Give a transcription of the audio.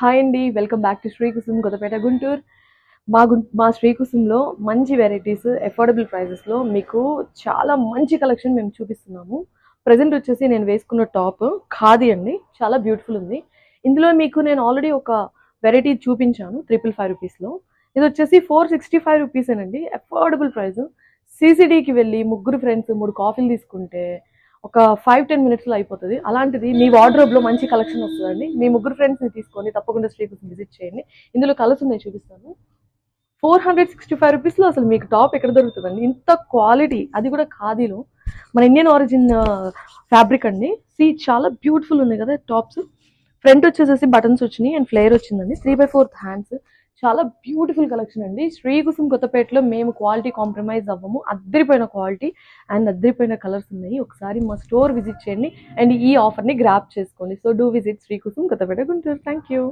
Hi అండి. Welcome back to Srikusum Kothapeta Guntur. మా శ్రీకుసుమ్‌లో మంచి వెరైటీస్ అఫోర్డబుల్ ప్రైజెస్‌లో మీకు చాలా మంచి కలెక్షన్ మేము చూపిస్తున్నాము. ప్రెజెంట్ వచ్చేసి నేను వేసుకున్న టాప్ ఖాదీ అండి. చాలా బ్యూటిఫుల్ ఉంది. ఇందులో మీకు నేను ఆల్రెడీ ఒక వెరైటీ చూపించాను 555 రూపీస్‌లో. ఇదొచ్చేసి 465 రూపీసేనండి. Affordable price. సీసీడీకి వెళ్ళి ముగ్గురు ఫ్రెండ్స్ 3 కాఫీలు తీసుకుంటే ఒక 5-10 మినిట్స్‌లో అయిపోతది. అలాంటిది మీ వార్డ్‌రోబ్‌లో మంచి కలెక్షన్ వస్తదండి. మీ ముగ్గురు ఫ్రెండ్స్‌ని తీసుకొని తప్పకుండా శ్రీకుసం విజిట్ చేయండి. ఇందులో కలర్స్ ఉన్నాయి చూపిస్తాను. 465 రూపీస్‌లో అసలు మీకు టాప్ ఎక్కడ దొరుకుతదండి? ఇంత క్వాలిటీ అది కూడా ఖాదీలో. మన ఇండియన్ ఆరిజిన్ ఫ్యాబ్రిక్ అండి. చాలా బ్యూటిఫుల్ ఉన్నాయి కదా టాప్స్. ఫ్రంట్ వచ్చేసేసి బటన్స్ వచ్చినాయి అండ్ ఫ్లేర్ వచ్చిందండి. 3/4 హ్యాండ్స్. చాలా బ్యూటిఫుల్ కలెక్షన్ అండి. శ్రీకుసుమ్ కొత్తపేటలో మేము క్వాలిటీ కాంప్రమైజ్ అవ్వము. అద్దరిపోయిన క్వాలిటీ అండ్ అద్దరిపోయిన కలర్స్ ఉన్నాయి. ఒకసారి మా స్టోర్ విజిట్ చేయండి అండ్ ఈ ఆఫర్ని గ్రాప్ చేసుకోండి. So do visit Srikusum Kothapeta Guntur. Thank you.